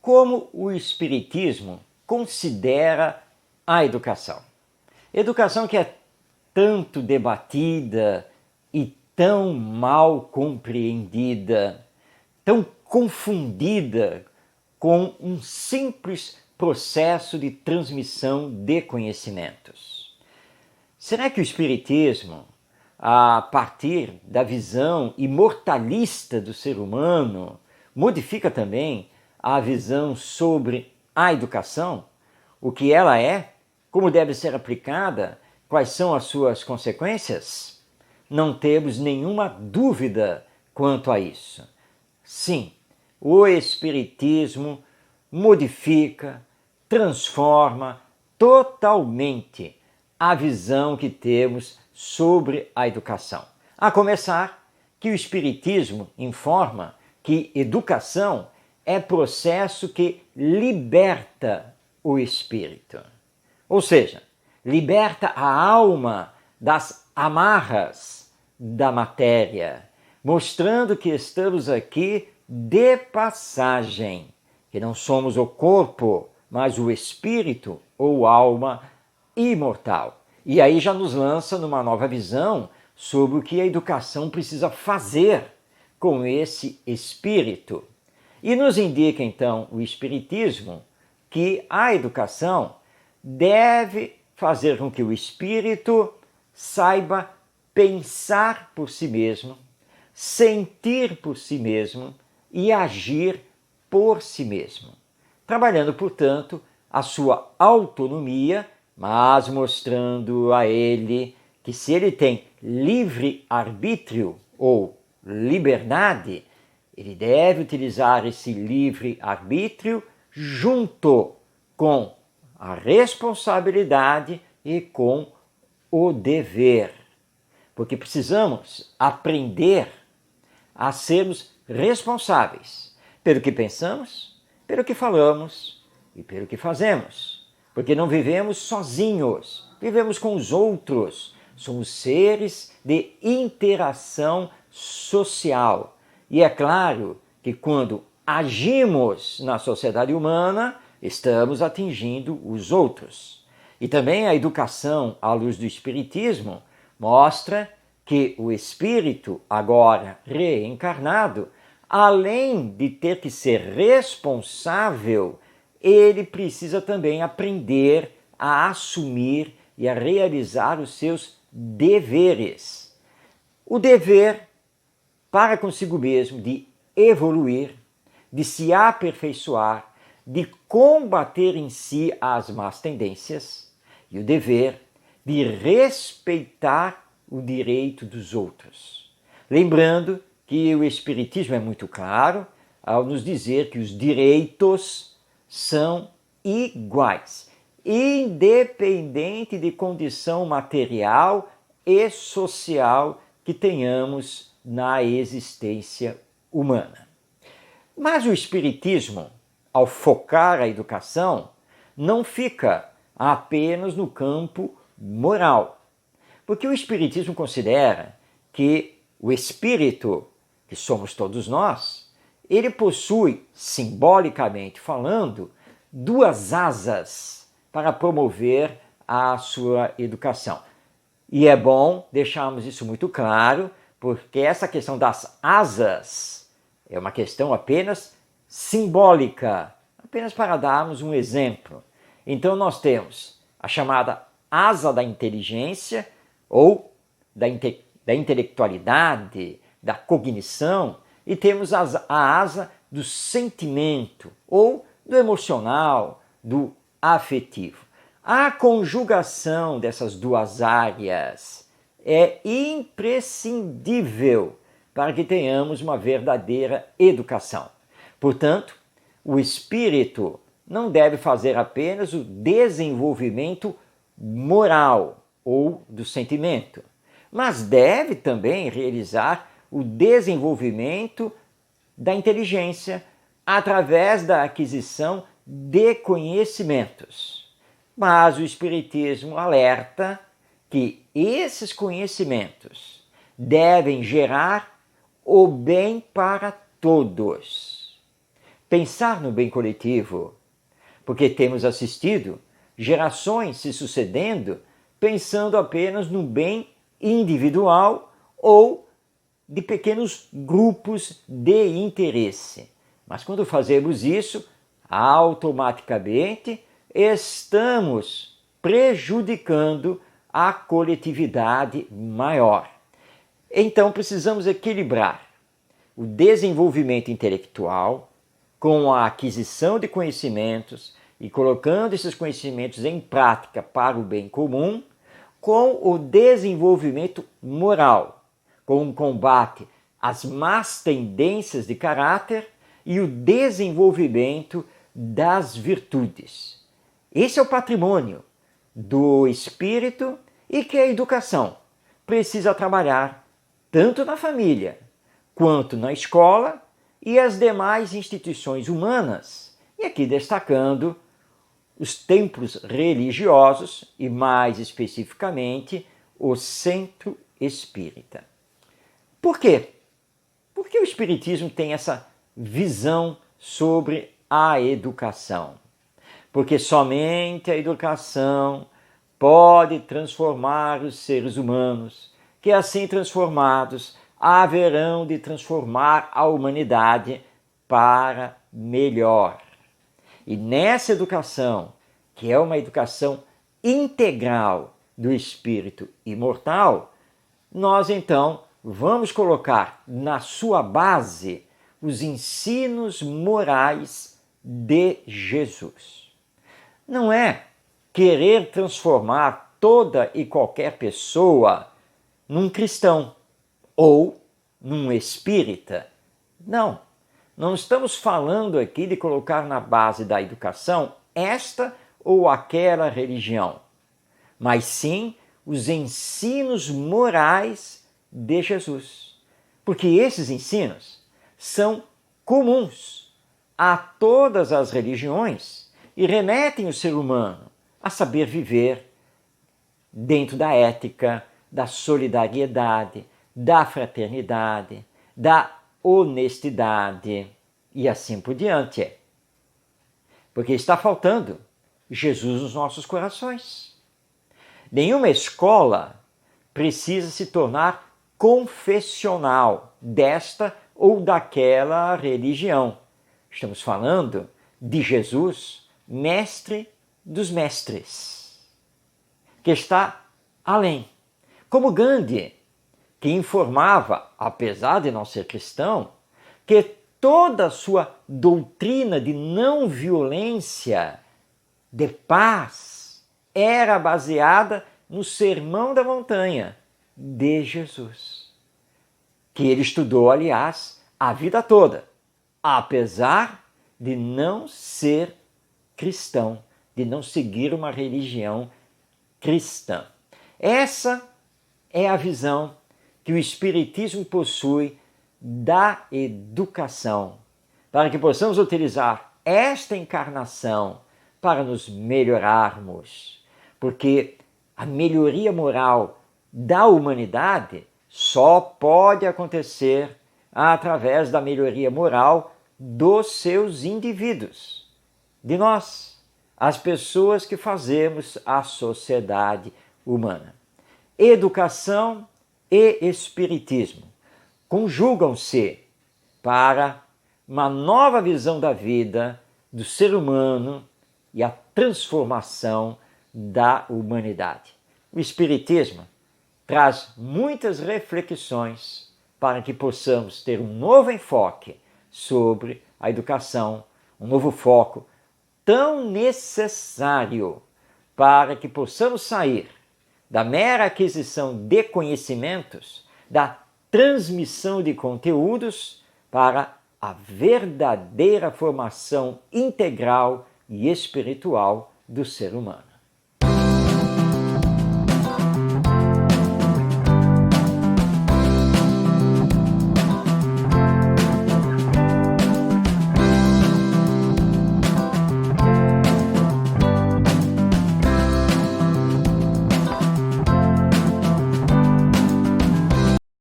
Como o Espiritismo considera a educação? Educação que é tanto debatida e tão mal compreendida, tão confundida com um simples processo de transmissão de conhecimentos. Será que o Espiritismo, a partir da visão imortalista do ser humano, modifica também a visão sobre a educação, o que ela é, como deve ser aplicada, quais são as suas consequências? Não temos nenhuma dúvida quanto a isso. Sim, o Espiritismo modifica, transforma totalmente a visão que temos sobre a educação. A começar, que o Espiritismo informa que educação é processo que liberta o espírito. Ou seja, liberta a alma das amarras da matéria, mostrando que estamos aqui de passagem, que não somos o corpo, mas o espírito ou alma imortal. E aí já nos lança numa nova visão sobre o que a educação precisa fazer com esse espírito. E nos indica então o Espiritismo que a educação deve fazer com que o espírito saiba pensar por si mesmo, sentir por si mesmo e agir por si mesmo, trabalhando, portanto, a sua autonomia, mas mostrando a ele que se ele tem livre arbítrio ou liberdade, ele deve utilizar esse livre arbítrio junto com a responsabilidade e com o dever. Porque precisamos aprender a sermos responsáveis pelo que pensamos, pelo que falamos e pelo que fazemos. Porque não vivemos sozinhos, vivemos com os outros. Somos seres de interação social. E é claro que quando agimos na sociedade humana, estamos atingindo os outros. E também a educação à luz do Espiritismo mostra que o espírito, agora reencarnado, além de ter que ser responsável, ele precisa também aprender a assumir e a realizar os seus deveres. O dever para consigo mesmo de evoluir, de se aperfeiçoar, de combater em si as más tendências, e o dever de respeitar o direito dos outros. Lembrando que o Espiritismo é muito claro ao nos dizer que os direitos são iguais, independente de condição material e social que tenhamos na existência humana. Mas o Espiritismo, ao focar a educação, não fica apenas no campo moral, porque o Espiritismo considera que o espírito, que somos todos nós, ele possui, simbolicamente falando, duas asas para promover a sua educação. E é bom deixarmos isso muito claro, porque essa questão das asas é uma questão apenas simbólica, apenas para darmos um exemplo. Então nós temos a chamada asa da inteligência ou da intelectualidade, da cognição, e temos a asa do sentimento ou do emocional, do afetivo. A conjugação dessas duas áreas é imprescindível para que tenhamos uma verdadeira educação. Portanto, o espírito não deve fazer apenas o desenvolvimento moral ou do sentimento, mas deve também realizar o desenvolvimento da inteligência através da aquisição de conhecimentos. Mas o Espiritismo alerta que esses conhecimentos devem gerar o bem para todos. pensar no bem coletivo, porque temos assistido gerações se sucedendo pensando apenas no bem individual ou de pequenos grupos de interesse. Mas quando fazemos isso, automaticamente estamos prejudicando a coletividade maior. Então precisamos equilibrar o desenvolvimento intelectual com a aquisição de conhecimentos e colocando esses conhecimentos em prática para o bem comum, com o desenvolvimento moral, com o combate às más tendências de caráter e o desenvolvimento das virtudes. Esse é o patrimônio do espírito e que a educação precisa trabalhar tanto na família quanto na escola e as demais instituições humanas, e aqui destacando os templos religiosos e, mais especificamente, o Centro Espírita. Por quê? Porque o Espiritismo tem essa visão sobre a educação. Porque somente a educação pode transformar os seres humanos, que assim transformados haverão de transformar a humanidade para melhor. E nessa educação, que é uma educação integral do espírito imortal, nós então vamos colocar na sua base os ensinos morais de Jesus. Não é querer transformar toda e qualquer pessoa num cristão ou num espírita. Não. Não estamos falando aqui de colocar na base da educação esta ou aquela religião, mas sim os ensinos morais de Jesus. Porque esses ensinos são comuns a todas as religiões e remetem o ser humano a saber viver dentro da ética, da solidariedade, da fraternidade, da honestidade e assim por diante. Porque está faltando Jesus nos nossos corações. Nenhuma escola precisa se tornar confessional desta ou daquela religião. Estamos falando de Jesus, mestre dos mestres, que está além. Como Gandhi, que informava, apesar de não ser cristão, que toda a sua doutrina de não violência, de paz, era baseada no Sermão da Montanha de Jesus, que ele estudou, aliás, a vida toda, apesar de não ser cristão, de não seguir uma religião cristã. Essa é a visão que o Espiritismo possui da educação, para que possamos utilizar esta encarnação para nos melhorarmos, porque a melhoria moral da humanidade só pode acontecer através da melhoria moral dos seus indivíduos, de nós, as pessoas que fazemos a sociedade humana. Educação e espiritismo conjugam-se para uma nova visão da vida, do ser humano e a transformação da humanidade. O espiritismo traz muitas reflexões para que possamos ter um novo enfoque sobre a educação, um novo foco tão necessário para que possamos sair da mera aquisição de conhecimentos, da transmissão de conteúdos, para a verdadeira formação integral e espiritual do ser humano.